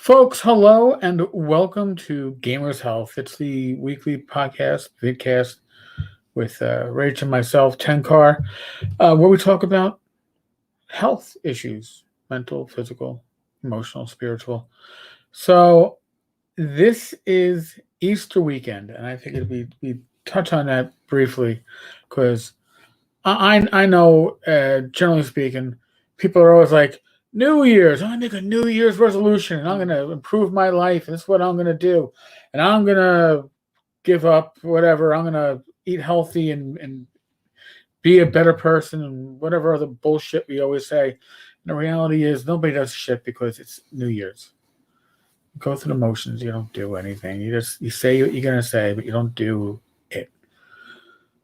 Folks, hello and welcome to Gamers Health. It's the weekly podcast, vidcast with Rach and myself, Tenkar, where we talk about health issues, mental, physical, emotional, spiritual. So this is Easter weekend, and I figured we touch on that briefly because I know, generally speaking, people are always like, New Year's, I'm gonna make a New Year's resolution, and I'm gonna improve my life, and this is what I'm gonna do, and I'm gonna give up whatever, I'm gonna eat healthy and be a better person, and whatever other bullshit we always say. And the reality is, nobody does shit because it's New Year's. You go through the motions, you don't do anything. You say what you're gonna say, but you don't do it.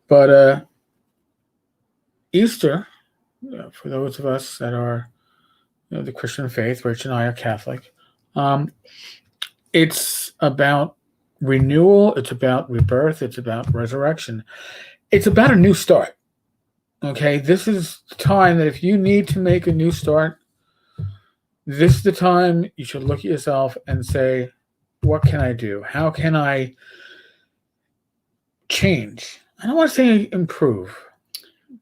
But Easter, for those of us that are the Christian faith, Rich and I are Catholic. It's about renewal. It's about rebirth. It's about resurrection. It's about a new start. Okay, this is the time that if you need to make a new start, this is the time you should look at yourself and say, what can I do? How can I change? I don't want to say improve.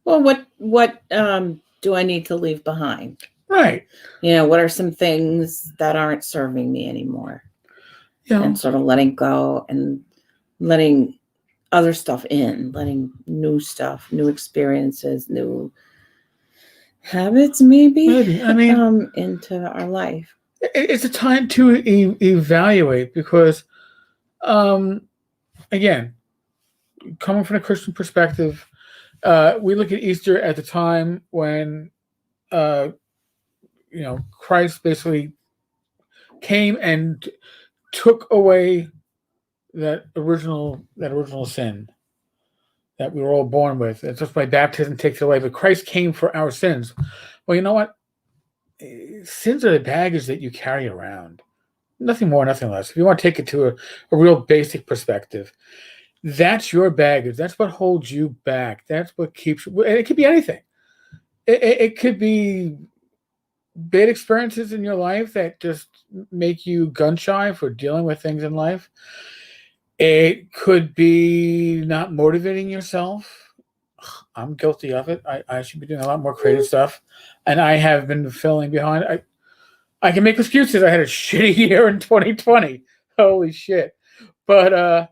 Well, what do I need to leave behind? Right. What are some things that aren't serving me anymore? And sort of letting go and letting other stuff in, letting new stuff, new experiences, new habits, maybe I mean, into our life. It's a time to evaluate because, again, coming from a Christian perspective, we look at Easter at the time when, Christ basically came and took away that original sin that we were all born with. It's just by baptism takes it away, but Christ came for our sins. Well, you know what? Sins are the baggage that you carry around. Nothing more, nothing less. If you want to take it to a real basic perspective, that's your baggage. That's what holds you back. That's what keeps you. And it could be anything. It could be bad experiences in your life that just make you gun shy for dealing with things in life. It could be not motivating yourself. I'm guilty of it. I should be doing a lot more creative stuff, and I have been falling behind. I can make excuses. I had a shitty year in 2020. Holy shit. But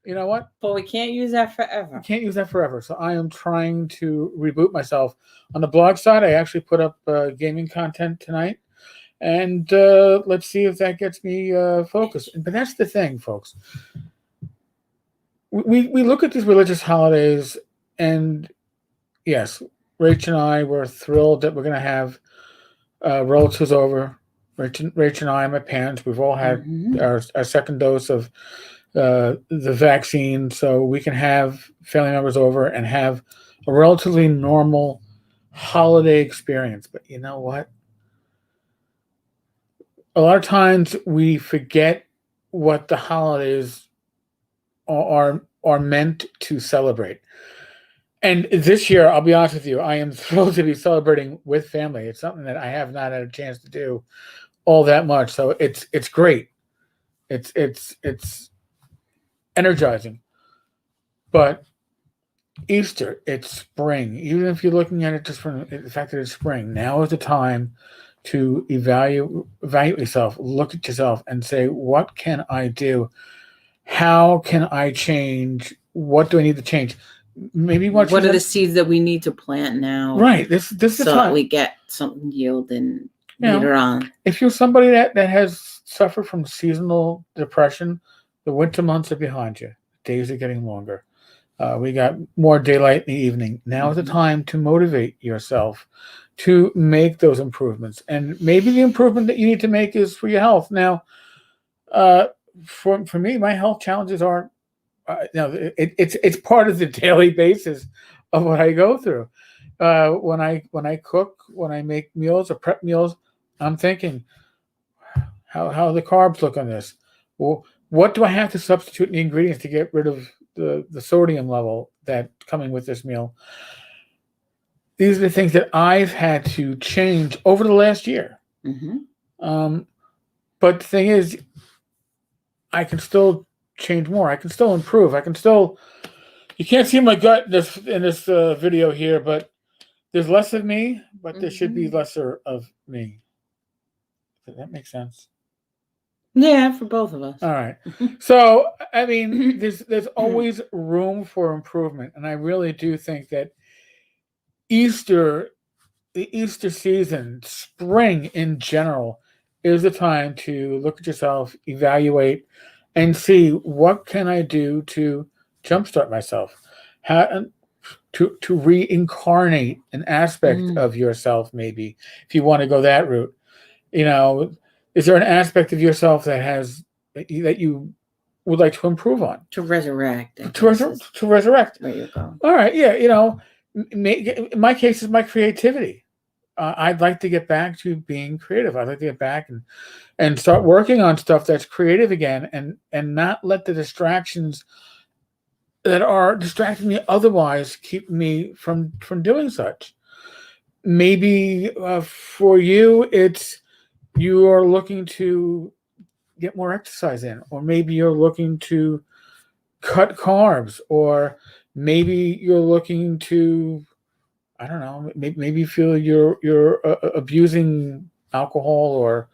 you know what? But we can't use that forever. We can't use that forever. So I am trying to reboot myself. On the blog side, I actually put up gaming content tonight. And let's see if that gets me focused. But that's the thing, folks. We look at these religious holidays, and yes, Rach and I were thrilled that we're going to have relatives over. Rach and I, my parents, we've all had our second dose of the vaccine, so we can have family members over and have a relatively normal holiday experience. But you know what? A lot of times we forget what the holidays are meant to celebrate. And this year, I'll be honest with you, I am thrilled to be celebrating with family. It's something that I have not had a chance to do all that much. So it's great. It's energizing. But Easter, it's spring. Even if you're looking at it just from the fact that it's spring, now is the time to evaluate yourself, look at yourself, and say, what can I do? How can I change? What do I need to change? Maybe what are the seeds that we need to plant now? Right. This is the time we get something yielding later on. If you're somebody that has suffered from seasonal depression, the winter months are behind you. Days are getting longer. We got more daylight in the evening. Now is the time to motivate yourself to make those improvements. And maybe the improvement that you need to make is for your health. Now, for me, my health challenges are, it's part of the daily basis of what I go through. When I cook, when I make meals or prep meals, I'm thinking, how the carbs look on this? Well, what do I have to substitute in the ingredients to get rid of the sodium level that coming with this meal? These are the things that I've had to change over the last year. But the thing is, I can still change more. I can still improve. I can still. You can't see my gut in this video here, but there's less of me, but there should be lesser of me. Does that make sense? Yeah, for both of us. All right. So, I mean, there's always room for improvement, and I really do think that the Easter season, spring in general, is the time to look at yourself, evaluate, and see what can I do to jumpstart myself, how to reincarnate an aspect of yourself, maybe if you want to go that route. You know, is there an aspect of yourself that you would like to improve on? To resurrect. To resurrect. Where you go. All right. Yeah. In my case, is my creativity. I'd like to get back to being creative. I'd like to get back and start working on stuff that's creative again, and not let the distractions that are distracting me otherwise keep me from doing such. Maybe for you, you are looking to get more exercise in, or maybe you're looking to cut carbs, or maybe you're looking to, I don't know, maybe you feel you're abusing alcohol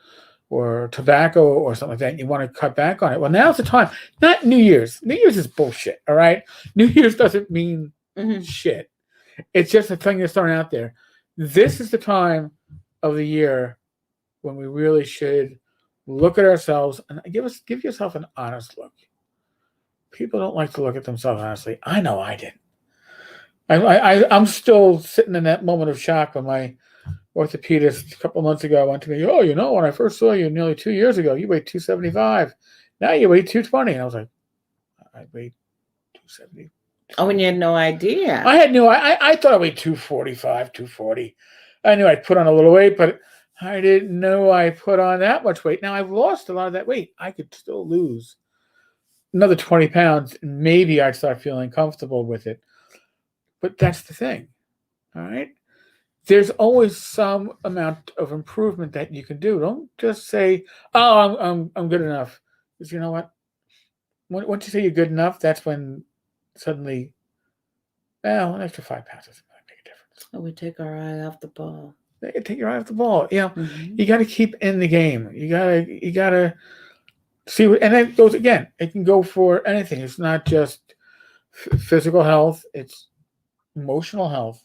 or tobacco or something like that, and you want to cut back on it. Well, now's the time. Not New Year's. New Year's is bullshit, all right? New Year's doesn't mean shit. It's just a thing that's thrown out there. This is the time of the year when we really should look at ourselves and give yourself an honest look. People don't like to look at themselves honestly. I know I didn't. I'm still sitting in that moment of shock when my orthopedist a couple months ago went to me, oh, when I first saw you nearly 2 years ago, you weighed 275. Now you weigh 220. And I was like, I weighed 270. Oh, and you had no idea. I thought I weighed 245, 240. I knew I'd put on a little weight, but I didn't know I put on that much weight. Now I've lost a lot of that weight. I could still lose another 20 pounds. And maybe I'd start feeling comfortable with it. But that's the thing. All right. There's always some amount of improvement that you can do. Don't just say, "Oh, I'm good enough." Because you know what? Once you say you're good enough, that's when suddenly, an extra 5 pounds doesn't make a difference. Oh, we take our eye off the ball. Take your eye off the ball. You got to keep in the game. You gotta see what, and it goes again. It can go for anything. It's not just physical health. It's emotional health.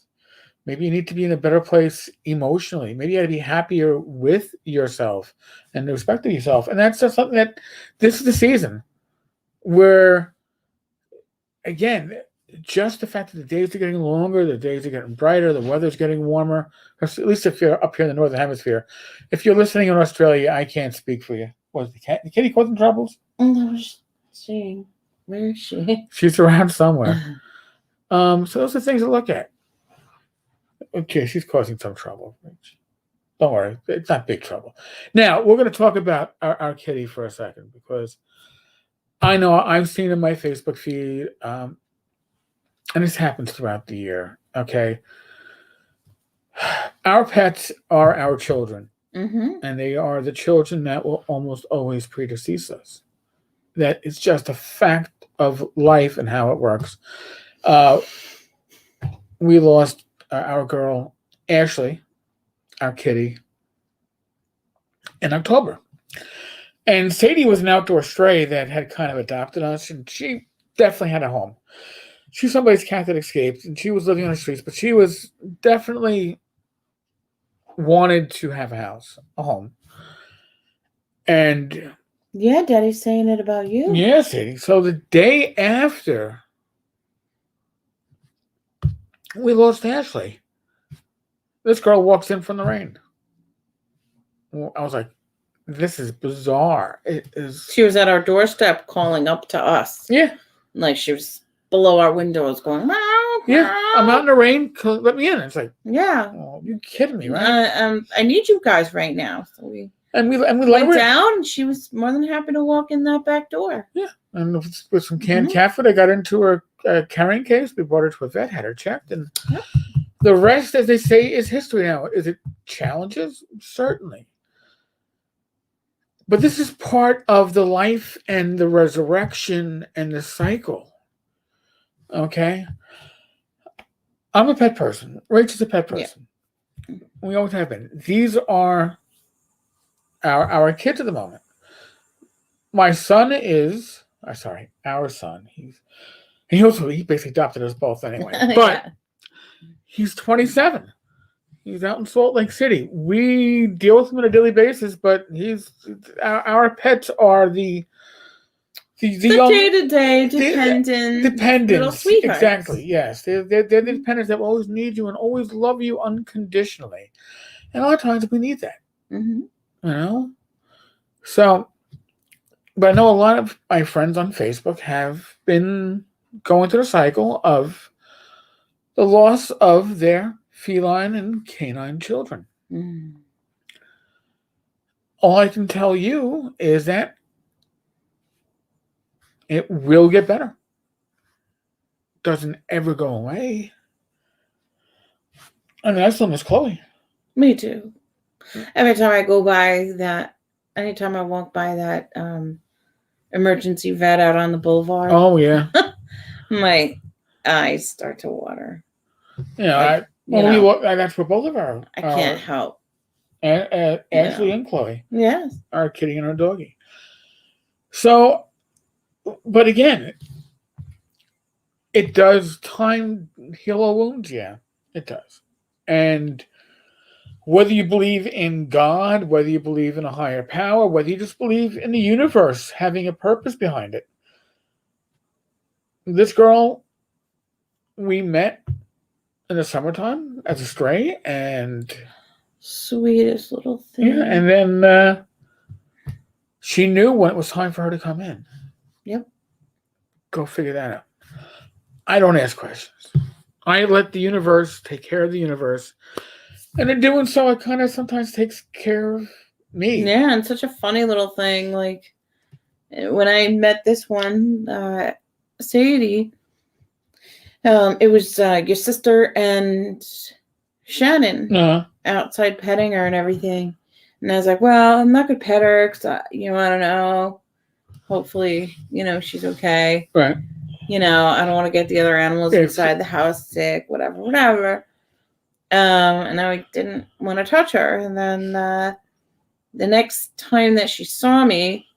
Maybe you need to be in a better place emotionally. Maybe you got to be happier with yourself and respect yourself. And that's just something that this is the season where, again, just the fact that the days are getting longer, the days are getting brighter, the weather's getting warmer, at least if you're up here in the Northern Hemisphere. If you're listening in Australia, I can't speak for you. Was the kitty causing troubles? No, where is she? She's around somewhere. So those are things to look at. Okay, she's causing some trouble. Don't worry, it's not big trouble. Now, we're going to talk about our kitty for a second, because I know I've seen in my Facebook feed, and this happens throughout the year, okay? Our pets are our children, and they are the children that will almost always predecease us. That it's just a fact of life and how it works. We lost our girl, Ashley, our kitty, in October. And Sadie was an outdoor stray that had kind of adopted us, and she definitely had a home. She was somebody's cat that escaped, and she was living on the streets, but she was definitely wanted to have a house, a home. And yeah, Daddy's saying it about you. Yeah, Sadie. So the day after we lost Ashley, this girl walks in from the rain. I was like, this is bizarre. It is. She was at our doorstep calling up to us. Yeah. Like she was below our windows going, meow, yeah, meow. I'm out in the rain. Let me in. It's like, yeah. Oh, you kidding me, right? I need you guys right now. So we went down, and she was more than happy to walk in that back door. Yeah. And with some canned cat food, I got into her carrying case. We brought her to a vet, had her checked, and the rest, as they say, is history now. Is it challenges? Certainly. But this is part of the life and the resurrection and the cycle. Okay? I'm a pet person. Rach is a pet person. Yeah. We always have been. These are our kids at the moment. My son is, our son. He basically adopted us both anyway. But he's 27. He's out in Salt Lake City. We deal with him on a daily basis, but our pets are the day-to-day dependent little sweethearts. Exactly, yes. They're the dependents that will always need you and always love you unconditionally. And a lot of times we need that. Mm-hmm. You know? So, but I know a lot of my friends on Facebook have been going through the cycle of the loss of their feline and canine children. Mm. All I can tell you is that it will get better. Doesn't ever go away. I mean, I still miss Chloe. Me too. Every time I walk by that emergency vet out on the boulevard. Oh, yeah. My eyes start to water. Yeah, that's for both of our. I can't help. Ashley and Chloe. Yes. Our kitty and our doggy. So, but again, it does time heal our wounds. Yeah, it does. And whether you believe in God, whether you believe in a higher power, whether you just believe in the universe having a purpose behind it. This girl we met in the summertime as a stray, and sweetest little thing. Yeah, and then she knew when it was time for her to come in. Yep. Go figure that out. I don't ask questions. I let the universe take care of the universe. And in doing so, it kind of sometimes takes care of me. Yeah, and such a funny little thing. Like, when I met this one, Sadie, it was your sister and Shannon outside petting her and everything. And I was like, well, I'm not going to pet her because, I don't know. Hopefully, she's okay. Right. I don't want to get the other animals inside the house sick, whatever. And I didn't want to touch her. And then the next time that she saw me,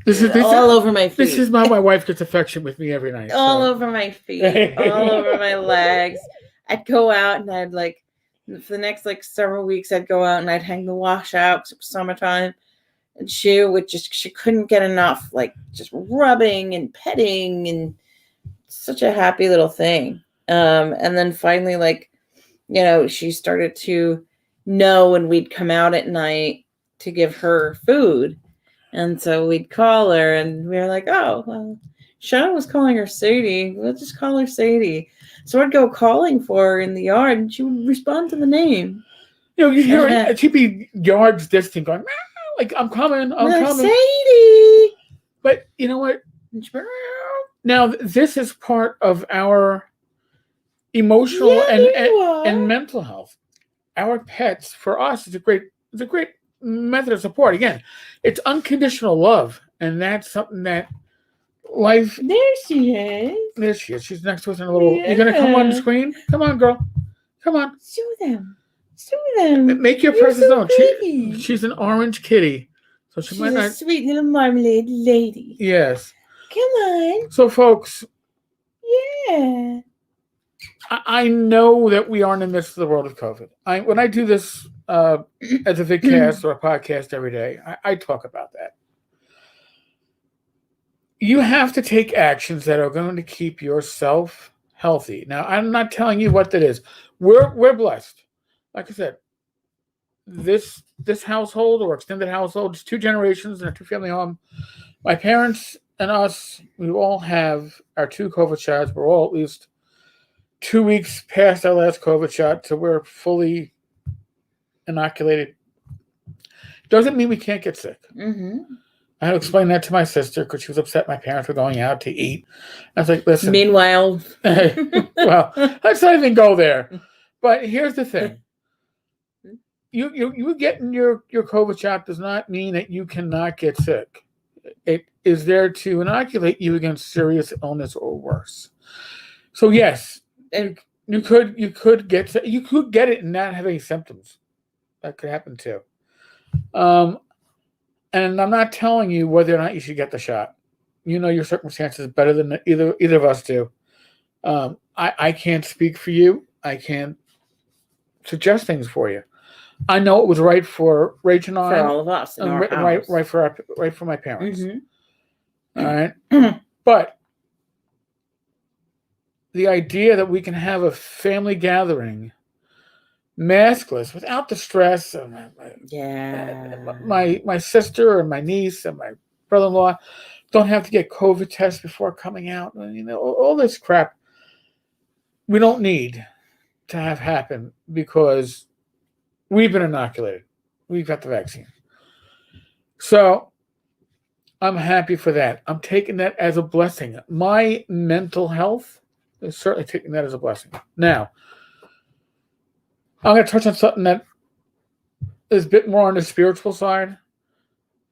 This is all over my feet. This is how my wife gets affection with me every night. All over my feet, all over my legs. I'd go out and I'd for the next several weeks, I'd go out and I'd hang the wash out because it was summertime. And she couldn't get enough, just rubbing and petting, and such a happy little thing. And then finally, she started to know when we'd come out at night to give her food. And so we'd call her and we were like, oh, well, Shannon was calling her Sadie. We'll just call her Sadie. So I'd go calling for her in the yard and she would respond to the name. You hear her, she'd be yards distant going, I'm coming, I'm coming. Sadie! But you know what? Now, this is part of our emotional and mental health. Our pets, for us, is a great method of support. Again, it's unconditional love, and that's something that life. There she is. There she is. She's next to us in a little. Yeah. You're gonna come on the screen. Come on, girl. Come on. Show them. Make your presence known. She's an orange kitty, so she's a sweet little marmalade lady. Yes. Come on. So, folks. Yeah. I know that we are in the midst of the world of COVID. When I do this as a vidcast or a podcast every day, I talk about that. You have to take actions that are going to keep yourself healthy. Now, I'm not telling you what that is. We're blessed. Like I said, this household or extended household is 2 generations in a 2-family home. My parents and us, we all have our 2 COVID shots. We're all at least 2 weeks past our last COVID shot, so we're fully inoculated. Doesn't mean we can't get sick. Mm-hmm. I had to explain that to my sister because she was upset my parents were going out to eat. I was like, listen. Meanwhile. Well, let's not even go there. But here's the thing. you getting your COVID shot does not mean that you cannot get sick. It is there to inoculate you against serious illness or worse. So yes, you could get it and not have any symptoms. That could happen too. And I'm not telling you whether or not you should get the shot. You know your circumstances better than either of us do. I can't speak for you. I can't suggest things for you. I know it was right for Rach and I, for all of us, in our house. right for my parents. Mm-hmm. All right, but the idea that we can have a family gathering, maskless, without the stress of my sister and my niece and my brother-in-law don't have to get COVID tests before coming out. You know, all this crap we don't need to have happen because we've been inoculated. We've got the vaccine. So I'm happy for that. I'm taking that as a blessing. My mental health is certainly taking that as a blessing. Now, I'm going to touch on something that is a bit more on the spiritual side.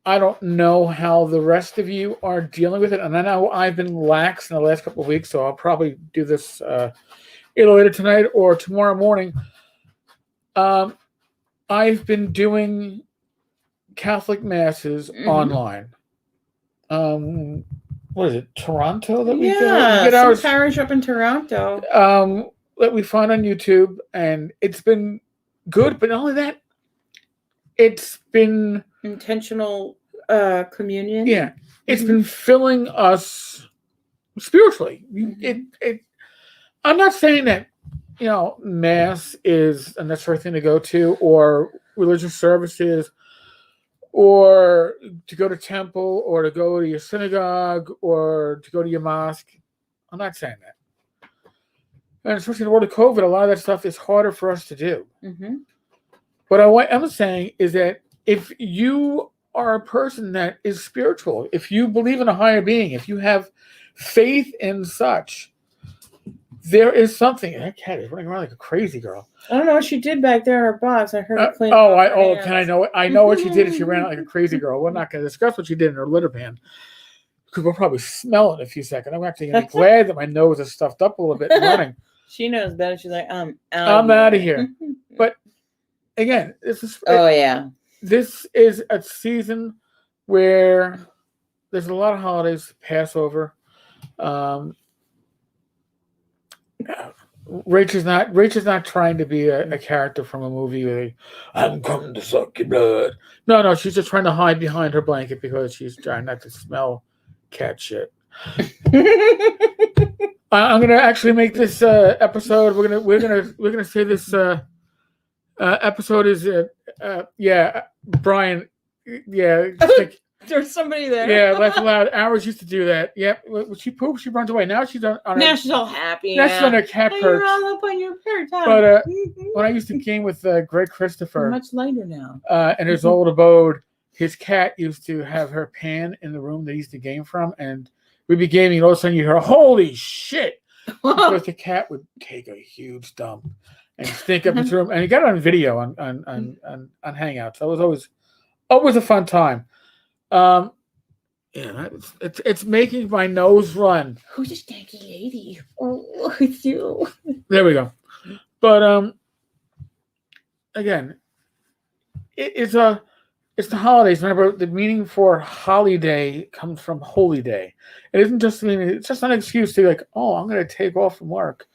I don't know how the rest of you are dealing with it. And I know I've been lax in the last couple of weeks, so I'll probably do this either later tonight or tomorrow morning. I've been doing Catholic masses online. What is it, Toronto that we get our parish up in Toronto that we find on YouTube, and it's been good. But not only that, it's been intentional communion. Yeah, it's been filling us spiritually. I'm not saying that mass is a necessary thing to go to, or religious services, or to go to temple, or to go to your synagogue, or to go to your mosque. I'm not saying that. And especially in the world of COVID, a lot of that stuff is harder for us to do. Mm-hmm. What I'm saying is that if you are a person that is spiritual, if you believe in a higher being, if you have faith in such, there is something. That cat is running around like a crazy girl. I don't know what she did back there in her box. I heard her clean. Can I know it? I know what she did. She ran out like a crazy girl. We're not going to discuss what she did in her litter pan because we'll probably smell it in a few seconds. I'm actually going to be glad that my nose is stuffed up a little bit and running. She knows better. She's like, I'm out of here. But again, this is. This is a season where there's a lot of holidays, Passover. Rach is not trying to be a character from a movie where I'm coming to suck your blood. No, she's just trying to hide behind her blanket because she's trying not to smell cat shit. I'm gonna actually make this episode. We're gonna say this episode is Brian. Yeah, there's somebody there. Yeah, laugh aloud. Hours used to do that. Yep. When she poops, she runs away. Now she's on. She's all happy. Now she's on her cat perch. You're all up on your perch. But when I used to game with Greg Christopher, much lighter now. In his old abode, his cat used to have her pan in the room they used to game from, and we'd be gaming, and all of a sudden you hear, "Holy shit!" Because the cat would take a huge dump and stink up his room, and he got it on video on Hangouts. So it was always a fun time. It's making my nose run. Who's this stanky lady? Oh, it's you. There we go. But again, it's the holidays. Remember, the meaning for holiday comes from holy day. It isn't just it's just not an excuse to I'm going to take off from work.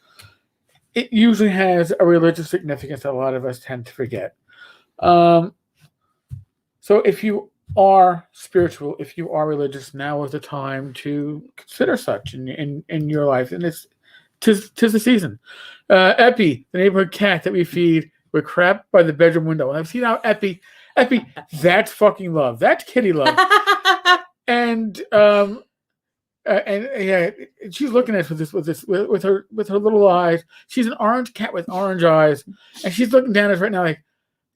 It usually has a religious significance that a lot of us tend to forget. So if you are spiritual, if you are religious, now is the time to consider such in your life, and tis the season. Epi, the neighborhood cat that we feed, with crap by the bedroom window. And I've seen how Epi, that's fucking love. That's kitty love. And she's looking at us with her little eyes. She's an orange cat with orange eyes, and she's looking down at us right now like,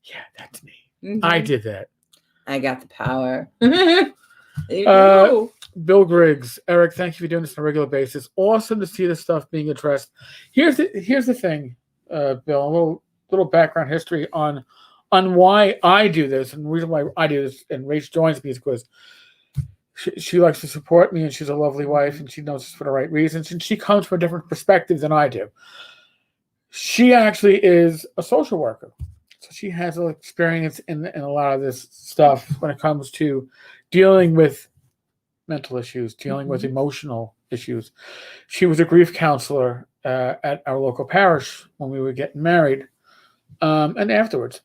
yeah, that's me. Mm-hmm. I did that. I got the power. Bill Griggs, Eric, thank you for doing this on a regular basis. Awesome to see this stuff being addressed. Here's the thing, Bill. A little background history on on why I do this, and the reason why I do this, and Rach joins me is because she likes to support me, and she's a lovely wife, and she knows this for the right reasons, and she comes from a different perspective than I do. She actually is a social worker, so she has experience in a lot of this stuff when it comes to dealing with mental issues, dealing with emotional issues. She was a grief counselor at our local parish when we were getting married, and afterwards.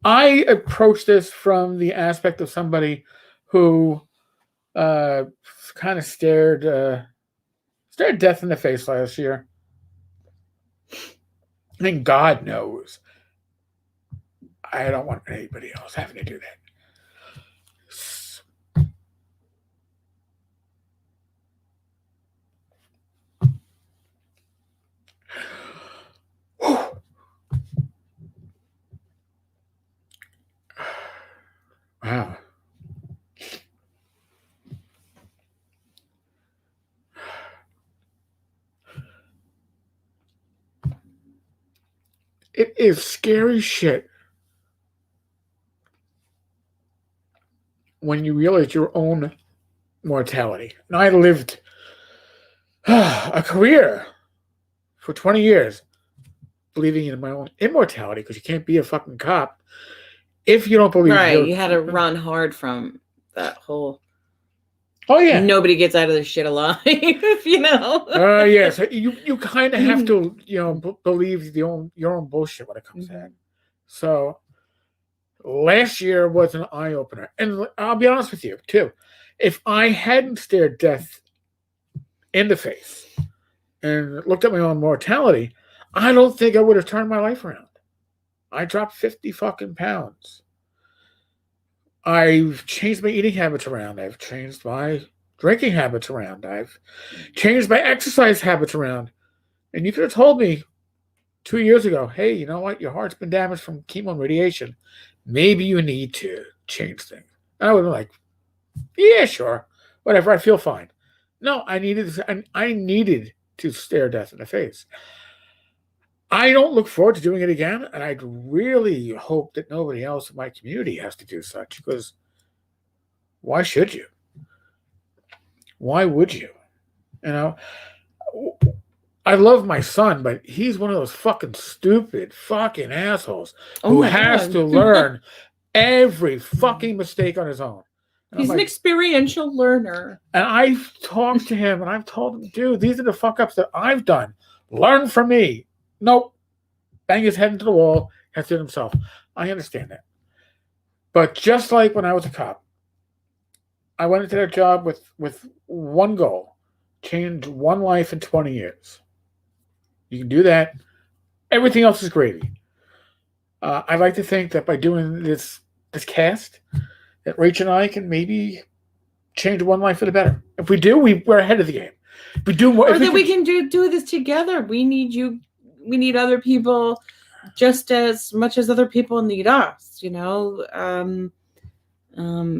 I approach this from the aspect of somebody who kind of stared death in the face last year. And God knows I don't want anybody else having to do that. Wow. It is scary shit when you realize your own mortality. And I lived a career for 20 years believing in my own immortality, because you can't be a fucking cop if you don't believe. Right, you had to run hard from that whole. Oh yeah, nobody gets out of this shit alive, you know. Yeah, so you kind of have to, believe your own bullshit when it comes to that. So last year was an eye opener, and I'll be honest with you too. If I hadn't stared death in the face and looked at my own mortality, I don't think I would have turned my life around. I dropped 50 fucking pounds. I've changed my eating habits around. I've changed my drinking habits around. I've changed my exercise habits around. And you could have told me 2 years ago, hey, you know what? Your heart's been damaged from chemo and radiation. Maybe you need to change things. And I would have been like, yeah, sure. Whatever. I feel fine. No, I needed to stare death in the face. I don't look forward to doing it again, and I'd really hope that nobody else in my community has to do such, because why should you? Why would you? You know, I love my son, but he's one of those fucking stupid fucking assholes who has to learn every fucking mistake on his own. And he's an experiential learner. And I've talked to him, and I've told him, dude, these are the fuck-ups that I've done. Learn from me. Nope. Bang his head into the wall, has to do it himself. I understand that. But just like when I was a cop, I went into that job with one goal: change one life in 20 years. You can do that. Everything else is gravy. I'd like to think that by doing this cast, that Rach and I can maybe change one life for the better. If we do, we're ahead of the game. If we do more, or that we can do this together. We need you. We need other people just as much as other people need us, you know.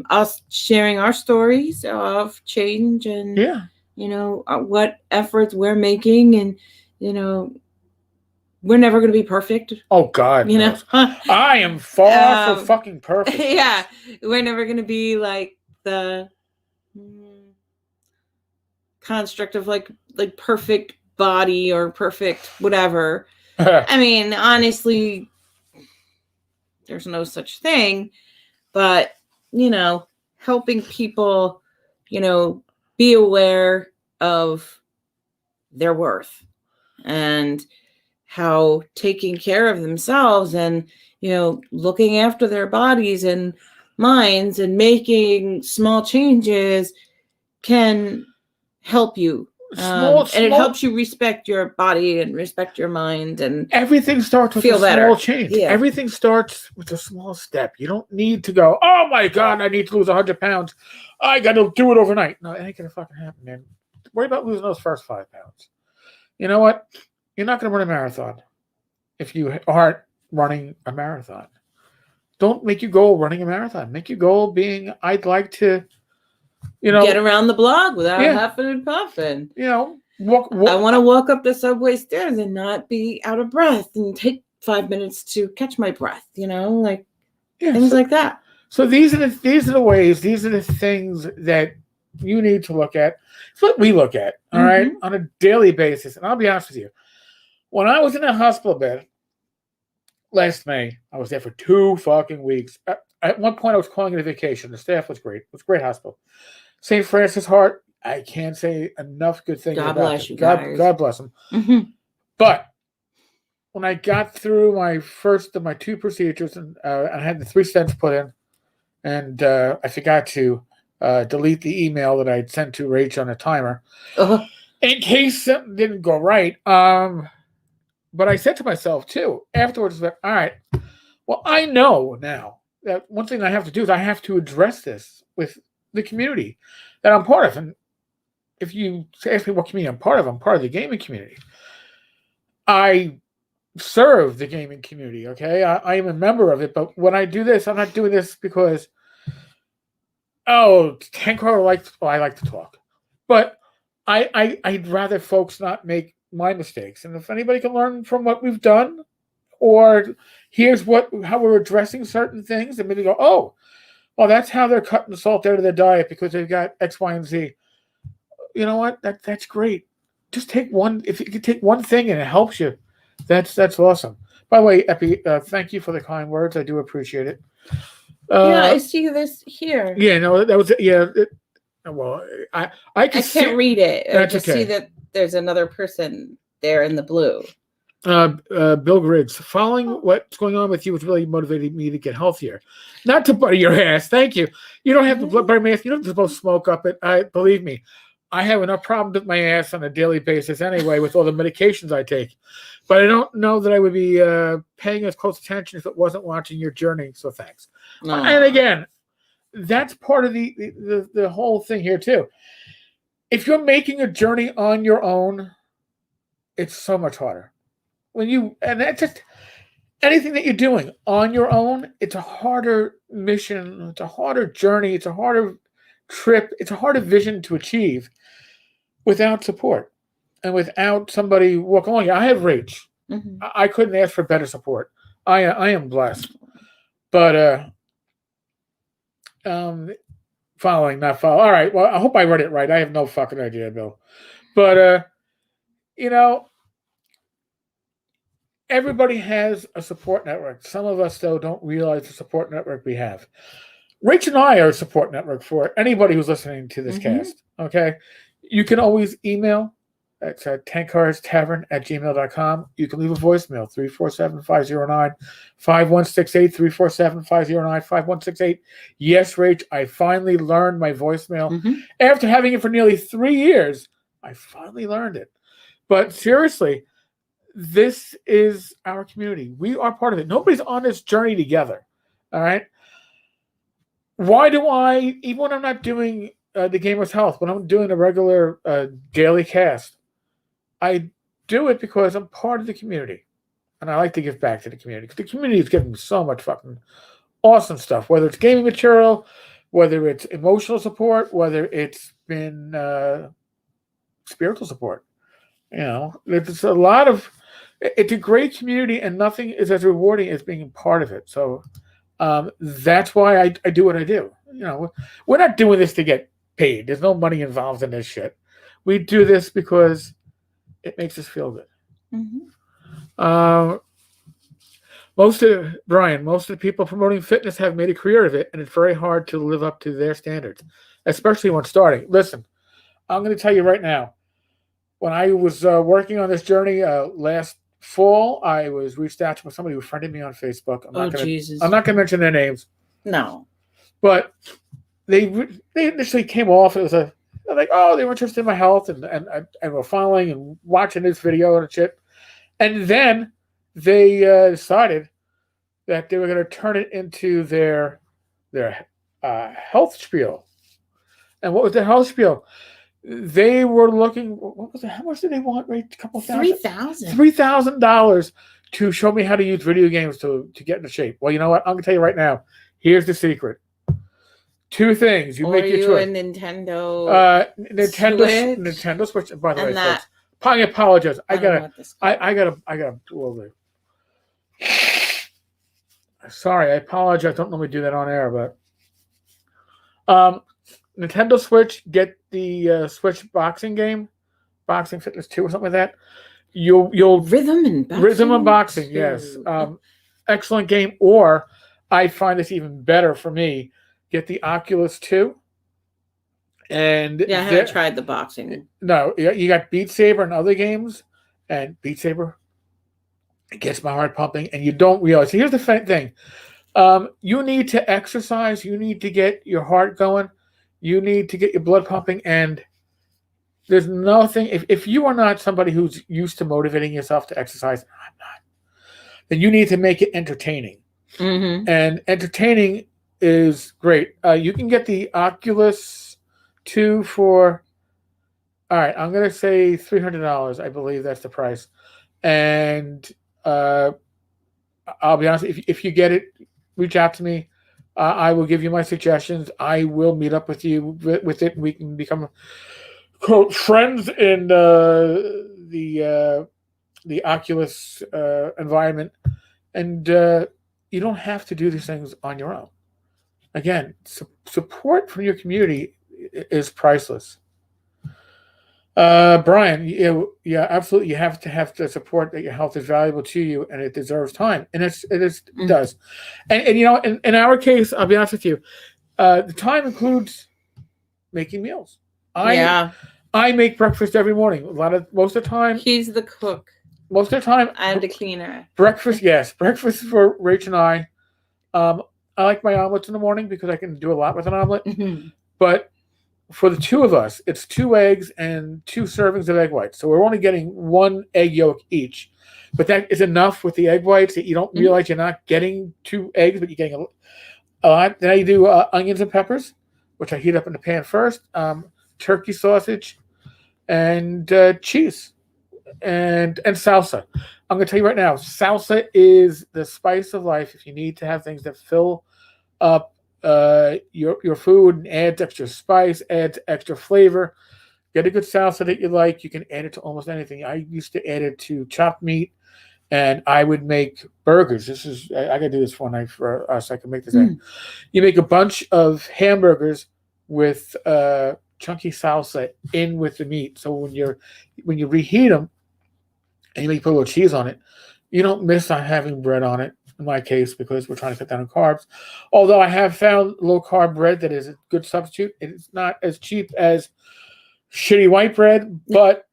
Us sharing our stories of change and, you know, what efforts we're making. And, you know, we're never going to be perfect. Oh, God. You know, I am far from fucking perfect. Yeah. We're never going to be like the construct of like perfect body or perfect whatever. I mean, honestly, there's no such thing, but, you know, helping people, you know, be aware of their worth and how taking care of themselves and, you know, looking after their bodies and minds and making small changes can help you. And it helps you respect your body and respect your mind, and everything starts with a small change. Yeah. Everything starts with a small step. You don't need to go, oh my God, I need to lose 100 pounds. I got to do it overnight. No, it ain't gonna fucking happen, man. Worry about losing those first 5 pounds. You know what? You're not gonna run a marathon if you aren't running a marathon. Don't make your goal running a marathon. Make your goal being, I'd like to, you know, get around the block without huffing and puffing. You know, walk. I want to walk up the subway stairs and not be out of breath and take 5 minutes to catch my breath, like Yeah, things like that. So these are the ways, these are the things that you need to look at. It's what we look at, all right, on a daily basis. And I'll be honest with you. When I was in a hospital bed last May, I was there for 2 fucking weeks. At one point, I was calling it a vacation. The staff was great. It was a great hospital. St. Francis Heart, I can't say enough good things God about bless it. you guys. God bless them. But when I got through my first of my 2 procedures, and I had the 3 stents put in, and I forgot to delete the email that I'd sent to Rach on a timer in case something didn't go right. But I said to myself, too, afterwards, that, all right, well, I know now that one thing I have to do is I have to address this with the community that I'm part of. And if you ask me what community I'm part of the gaming community. I serve the gaming community, okay? I am a member of it, but when I do this, I'm not doing this because, Tenkar I like to talk. But I'd rather folks not make my mistakes. And if anybody can learn from what we've done, or here's how we're addressing certain things, and maybe go, oh, well, that's how they're cutting salt out of their diet because they've got X, Y, and Z. You know what? That's great. Just take one. If you can take one thing and it helps you, that's awesome. By the way, Epi, thank you for the kind words. I do appreciate it. I see this here. Yeah, no, that was well, I can't read it. I just okay. see that there's another person there in the blue. Bill Griggs, following what's going on with you has really motivated me to get healthier. Not to butter your ass. Thank you. You don't have to butter my ass. You don't have to both smoke up it. Believe me, I have enough problems with my ass on a daily basis anyway with all the medications I take. But I don't know that I would be paying as close attention if it wasn't watching your journey. So thanks. And again, that's part of the whole thing here too. If you're making a journey on your own, it's so much harder. And that's just anything that you're doing on your own, it's a harder mission, it's a harder journey, it's a harder trip, it's a harder vision to achieve without support and without somebody walking along. I have Rach. I couldn't ask for better support. I am blessed. But following, not follow. All right. Well, I hope I read it right. I have no fucking idea, Bill. But everybody has a support network. Some of us, though, don't realize the support network we have. Rach and I are a support network for anybody who's listening to this cast. Okay? You can always email. That's at tankarstavern@gmail.com. You can leave a voicemail, 347-509-5168, 347-509-5168. Yes, Rach, I finally learned my voicemail. After having it for nearly 3 years, I finally learned it. But seriously, this is our community. We are part of it. Nobody's on this journey together. All right? Why do I, even when I'm not doing the Gamer's Health, when I'm doing a regular daily cast, I do it because I'm part of the community. And I like to give back to the community. Because the community is giving me so much fucking awesome stuff. Whether it's gaming material, whether it's emotional support, whether it's been spiritual support. It's a lot of... It's a great community, and nothing is as rewarding as being part of it. So that's why I do what I do. We're not doing this to get paid. There's no money involved in this shit. We do this because it makes us feel good. Most of the people promoting fitness have made a career of it, and it's very hard to live up to their standards, especially when starting. Listen, I'm going to tell you right now, when I was working on this journey last fall, I was reached out to somebody who friended me on Facebook. I'm not going to mention their names. No. But they initially came off. It was they were interested in my health and were following and watching this video and shit. And then they decided that they were going to turn it into their health spiel. And what was the health spiel? They were looking. What was it? How much did they want? Right, a couple thousand. $3,000 to show me how to use video games to get into shape. Well, you know what? I'm going to tell you right now. Here's the secret. 2 things. You make your choice. Nintendo Switch. By the way, folks, I apologize. I gotta do all this. Sorry, I apologize. I don't normally do that on air, but Nintendo Switch, get the Switch boxing game, Boxing Fitness 2 or something like that. You'll Rhythm and Boxing. Rhythm and Boxing, yes. Excellent game. Or I find this even better for me. Get the Oculus 2. And yeah, I haven't tried the boxing. No, you got Beat Saber and other games, and Beat Saber, it gets my heart pumping, and you don't realize. Here's the thing. You need to exercise. You need to get your heart going. You need to get your blood pumping, and there's nothing. If you are not somebody who's used to motivating yourself to exercise, I'm not, then you need to make it entertaining. Mm-hmm. And entertaining is great. You can get the Oculus 2 for, all right, I'm going to say $300. I believe that's the price. And I'll be honest, if you get it, reach out to me. I will give you my suggestions. I will meet up with you with it. We can become, quote, friends in the Oculus environment. And you don't have to do these things on your own. Again, support from your community is priceless. Brian, yeah, absolutely. You have to support that your health is valuable to you and it deserves time, and it does. And in our case, I'll be honest with you, the time includes making meals. I make breakfast every morning. Most of the time, he's the cook. Most of the time, I'm the cleaner. Breakfast, yes, breakfast for Rach and I. I like my omelets in the morning because I can do a lot with an omelet. Mm-hmm. But for the two of us, it's 2 eggs and 2 servings of egg whites. So we're only getting 1 egg yolk each. But that is enough with the egg whites that you don't realize you're not getting 2 eggs, but you're getting a lot. Then I do onions and peppers, which I heat up in the pan first, turkey sausage, and cheese, and salsa. I'm going to tell you right now, salsa is the spice of life. If you need to have things that fill up your food and adds extra spice, adds extra flavor, get a good salsa that you like. You can add it to almost anything. I used to add it to chopped meat, and I would make burgers. I gotta do this one night for us. I can make this. You make a bunch of hamburgers with chunky salsa in with the meat. So when you reheat them and you put a little cheese on it, you don't miss on having bread on it. In my case, because we're trying to cut down on carbs. Although I have found low carb bread that is a good substitute. It's not as cheap as shitty white bread, but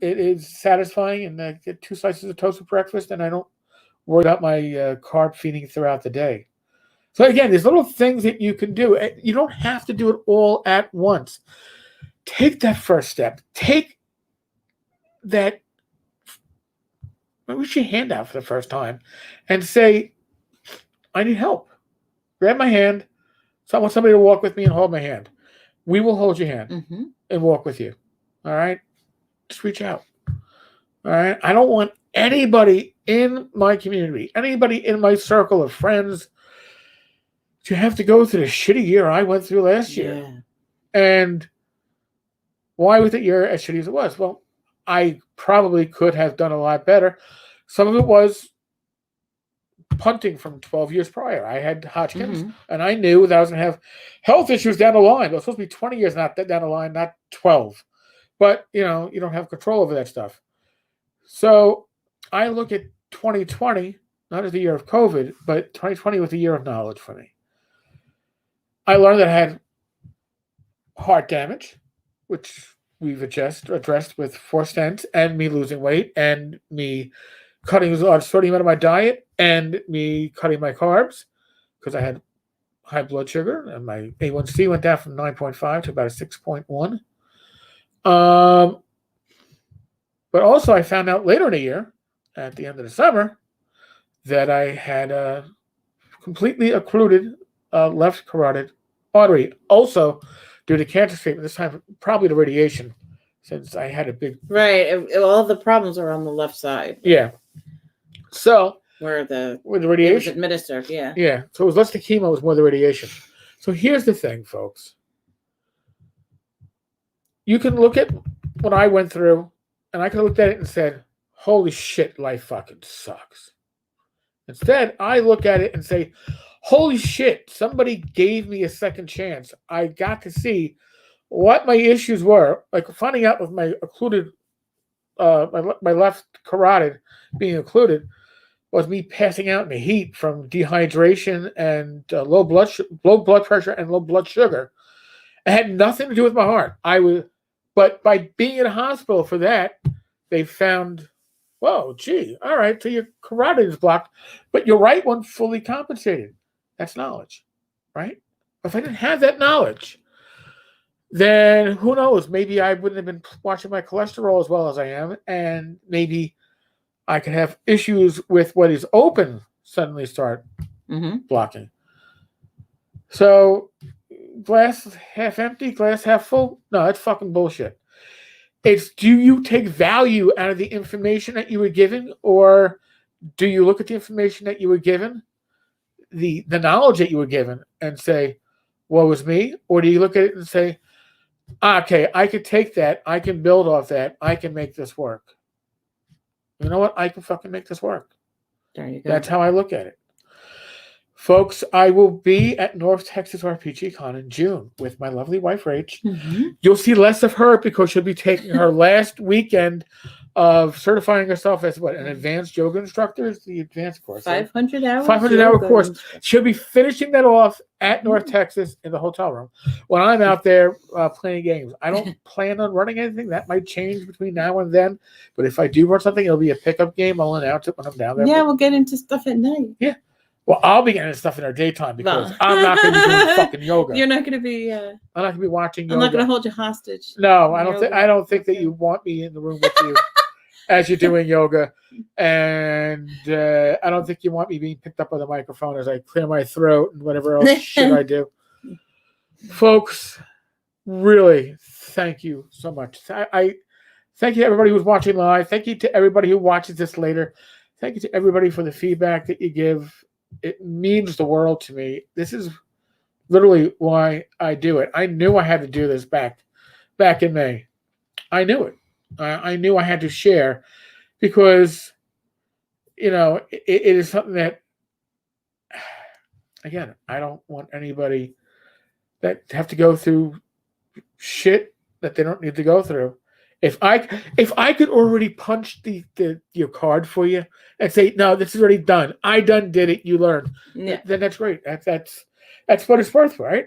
it is satisfying. And I get 2 slices of toast for breakfast, and I don't worry about my carb feeding throughout the day. So again, there's little things that you can do. You don't have to do it all at once. Take that first step. Take that. Reach your hand out for the first time and say, I need help. Grab my hand. So I want somebody to walk with me and hold my hand. We will hold your hand and walk with you. All right? Just reach out. All right? I don't want anybody in my community, anybody in my circle of friends to have to go through the shitty year I went through last year. And why was the year as shitty as it was? Well, I probably could have done a lot better. Some of it was punting from 12 years prior. I had Hodgkin's, and I knew that I was going to have health issues down the line. It was supposed to be 20 years down the line, not 12. But, you don't have control over that stuff. So I look at 2020, not as the year of COVID, but 2020 was a year of knowledge for me. I learned that I had heart damage, which we've addressed with 4 stents and me losing weight and me cutting a large sodium out of my diet and me cutting my carbs because I had high blood sugar and my A1C went down from 9.5 to about a 6.1. But also I found out later in the year, at the end of the summer, that I had a completely occluded left carotid artery. Also, due to cancer treatment, this time probably the radiation, since I had a big... Right. All the problems are on the left side. Yeah. So... Where the radiation was administered, yeah. Yeah. So it was less the chemo, it was more the radiation. So here's the thing, folks. You can look at what I went through, and I could have looked at it and said, holy shit, life fucking sucks. Instead, I look at it and say, holy shit, somebody gave me a second chance. I got to see what my issues were, like finding out with my occluded, my left carotid being occluded was me passing out in the heat from dehydration and low blood pressure and low blood sugar. It had nothing to do with my heart. But by being in a hospital for that, they found, whoa, gee, all right, so your carotid is blocked, but your right one fully compensated. That's knowledge, right? If I didn't have that knowledge, then who knows? Maybe I wouldn't have been watching my cholesterol as well as I am, and maybe I could have issues with what is open suddenly start blocking. So, glass half empty, glass half full? No, that's fucking bullshit. It's, do you take value out of the information that you were given, or do you look at the information that you were given, the knowledge that you were given, and say, woe is me? Or do you look at it and say, okay, I could take that, I can build off that, I can make this work. You know what? I can fucking make this work. There you go. That's how I look at it. Folks, I will be at North Texas RPG Con in June with my lovely wife, Rach. You'll see less of her because she'll be taking her last weekend of certifying herself as an advanced yoga instructor. Is the advanced course. 500 hours. 500-hour course. She'll be finishing that off at North Texas in the hotel room. When I'm out there playing games, I don't plan on running anything. That might change between now and then. But if I do run something, it'll be a pickup game. I'll announce it when I'm down there. Yeah, we'll get into stuff at night. Yeah. Well, I'll be getting stuff in our daytime because I'm not going to be doing fucking yoga. You're not going to be. I'm not going to be watching yoga. I'm not going to hold you hostage. No, I don't think that you want me in the room with you as you're doing yoga, and I don't think you want me being picked up by the microphone as I clear my throat and whatever else shit I do. Folks, really, thank you so much. I thank you to everybody who's watching live. Thank you to everybody who watches this later. Thank you to everybody for the feedback that you give. It means the world to me. This is literally why I do it. I knew I had to do this back in May. I knew it. I knew I had to share because, it is something that, again, I don't want anybody that have to go through shit that they don't need to go through. If I could already punch your card for you and say, no, this is already done. I did it. You learned. Yeah. Then that's great. That's what it's worth, right?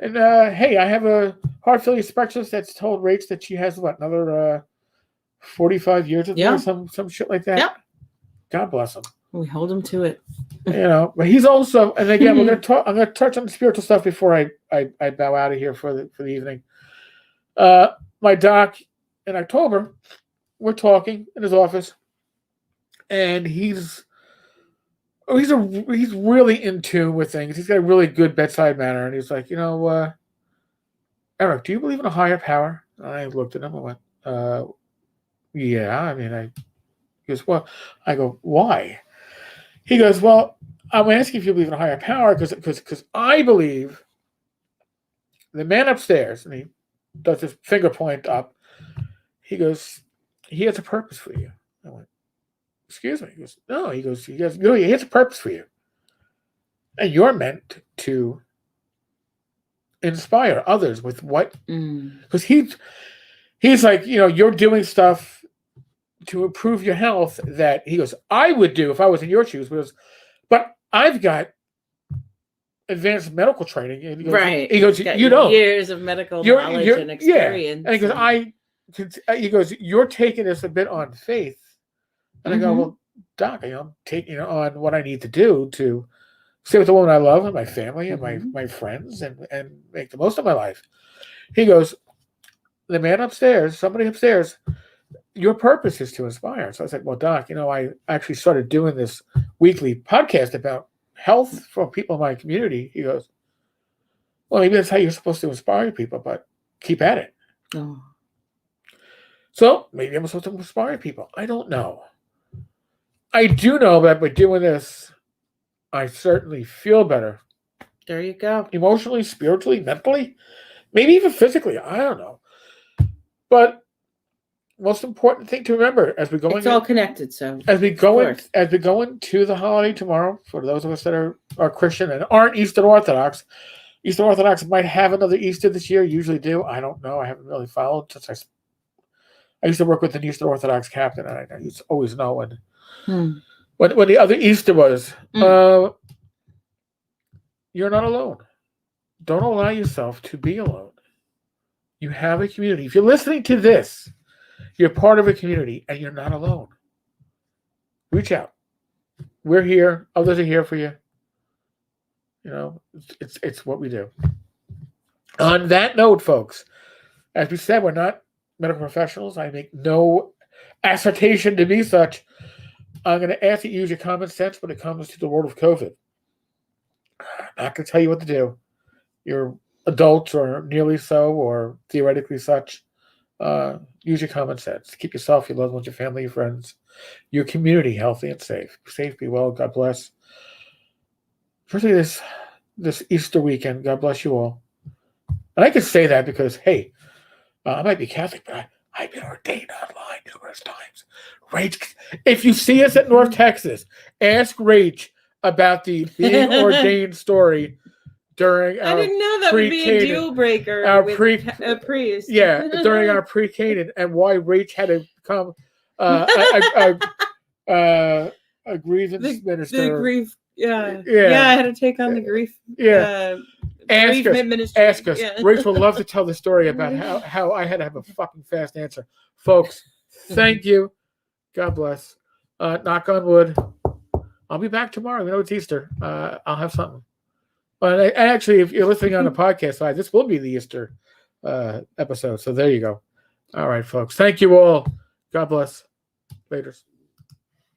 And hey, I have a heart failure specialist that's told Rach that she has another 45 years of some shit like that. Yeah. God bless him. We hold him to it. But he's also, and again, I'm gonna touch on the spiritual stuff before I bow out of here for the evening. My doc in October, we're talking in his office, and he's really in tune with things. He's got a really good bedside manner, and he's like, Eric, do you believe in a higher power? And I looked at him and went, yeah. I mean, he goes, well, I go, why? He goes, well, I'm asking if you believe in a higher power because I believe the man upstairs, and he does his finger point up. He goes, he has a purpose for you. I went, excuse me. He goes, no. He goes, no, he has a purpose for you. And you're meant to inspire others with what, because he's like, you're doing stuff to improve your health that he goes, I would do if I was in your shoes. But I've got advanced medical training. And he goes, right. He goes, years of medical knowledge and experience. Yeah. And he goes, you're taking this a bit on faith. And I go, well, Doc, I'm taking on what I need to do to stay with the woman I love and my family and my friends and make the most of my life. He goes, the man upstairs, somebody upstairs, your purpose is to inspire. So I said, well, Doc, I actually started doing this weekly podcast about health for people in my community. He goes, well, maybe that's how you're supposed to inspire people, but keep at it. Oh. So maybe I'm supposed to inspire people. I don't know. I do know that by doing this, I certainly feel better. There you go. Emotionally, spiritually, mentally, maybe even physically. I don't know. But most important thing to remember as we go It's all connected. So as we go into the holiday tomorrow, for those of us that are Christian and aren't Eastern Orthodox. Eastern Orthodox might have another Easter this year. Usually do. I don't know. I haven't really followed since I used to work with an Eastern Orthodox captain, and I used to always know when the other Easter was. You're not alone. Don't allow yourself to be alone. You have a community. If you're listening to this, you're part of a community, and you're not alone. Reach out. We're here. Others are here for you. You know, it's what we do. On that note, folks, as we said, we're not medical professionals. I make no assertion to be such. I'm going to ask that you use your common sense when it comes to the world of COVID. I'm not going to tell you what to do. You're adults or nearly so or theoretically such. Use your common sense. Keep yourself, your loved ones, your family, your friends, your community healthy and safe. Be safe, be well. God bless. Especially this Easter weekend. God bless you all. And I can say that because, hey, I might be Catholic, but I've been ordained online numerous times. Rach, if you see us at North Texas, ask Rach about the being ordained story during our I didn't know that would be a deal breaker with a priest. Yeah, during our pre-Canaan, and why Rach had to become a grievance minister. The grief, yeah, I had to take on the grief. Ask us. ministry. Ask us. Yeah. Rach will love to tell the story about how I had to have a fucking fast answer. Folks, thank you. God bless. Knock on wood. I'll be back tomorrow. We know it's Easter. I'll have something. But actually, if you're listening on the podcast side, this will be the Easter episode. So there you go. All right, folks. Thank you all. God bless. Laters.